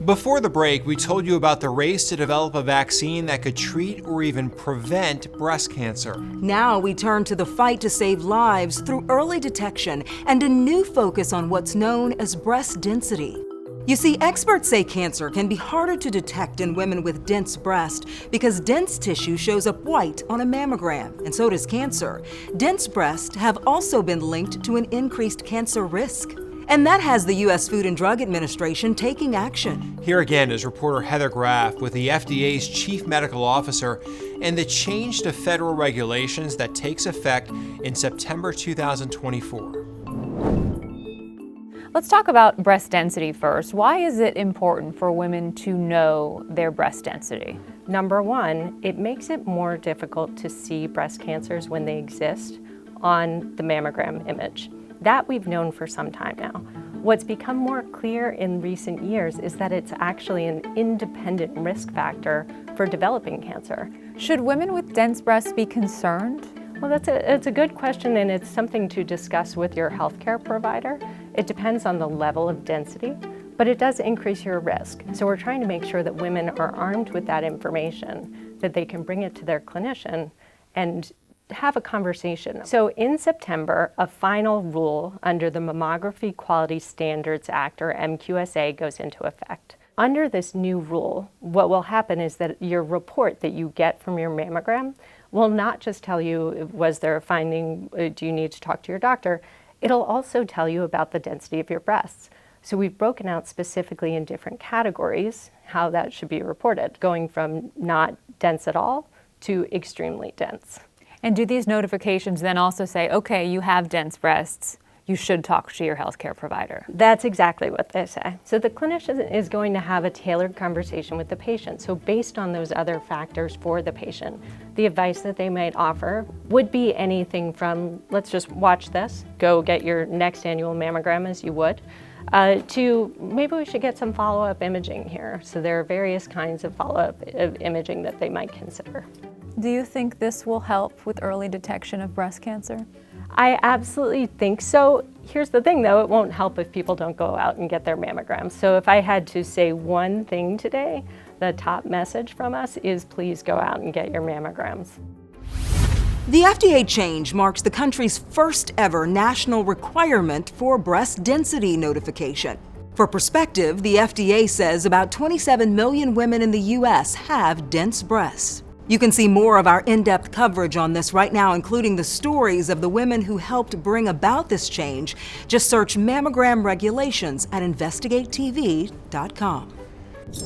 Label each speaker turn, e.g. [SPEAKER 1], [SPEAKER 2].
[SPEAKER 1] Before the break, we told you about the race to develop a vaccine that could treat or even prevent breast cancer.
[SPEAKER 2] Now we turn to the fight to save lives through early detection and a new focus on what's known as breast density. You see, experts say cancer can be harder to detect in women with dense breast because dense tissue shows up white on a mammogram, and so does cancer. Dense breasts have also been linked to an increased cancer risk. And that has the U.S. Food and Drug Administration taking action.
[SPEAKER 1] Here again is reporter Heather Graf with the FDA's Chief Medical Officer and the change to federal regulations that takes effect in September 2024.
[SPEAKER 3] Let's talk about breast density first. Why is it important for women to know their breast density?
[SPEAKER 4] Number one, it makes it more difficult to see breast cancers when they exist on the mammogram image. That we've known for some time now. What's become more clear in recent years is that it's actually an independent risk factor for developing cancer.
[SPEAKER 3] Should women with dense breasts be concerned?
[SPEAKER 4] Well, it's a good question, and it's something to discuss with your healthcare provider. It depends on the level of density, but it does increase your risk. So we're trying to make sure that women are armed with that information, that they can bring it to their clinician and have a conversation. So in September, a final rule under the Mammography Quality Standards Act, or MQSA, goes into effect. Under this new rule, what will happen is that your report that you get from your mammogram will not just tell you, was there a finding, do you need to talk to your doctor? It'll also tell you about the density of your breasts. So we've broken out specifically in different categories how that should be reported, going from not dense at all to extremely dense.
[SPEAKER 3] And do these notifications then also say, okay, you have dense breasts, you should talk to your healthcare provider?
[SPEAKER 4] That's exactly what they say. So the clinician is going to have a tailored conversation with the patient. So based on those other factors for the patient, the advice that they might offer would be anything from, let's just watch this, go get your next annual mammogram as you would, to maybe we should get some follow-up imaging here. So there are various kinds of follow-up imaging that they might consider.
[SPEAKER 3] Do you think this will help with early detection of breast cancer?
[SPEAKER 4] I absolutely think so. Here's the thing though, it won't help if people don't go out and get their mammograms. So if I had to say one thing today, the top message from us is please go out and get your mammograms.
[SPEAKER 2] The FDA change marks the country's first ever national requirement for breast density notification. For perspective, the FDA says about 27 million women in the U.S. have dense breasts. You can see more of our in-depth coverage on this right now, including the stories of the women who helped bring about this change. Just search mammogram regulations at investigatetv.com.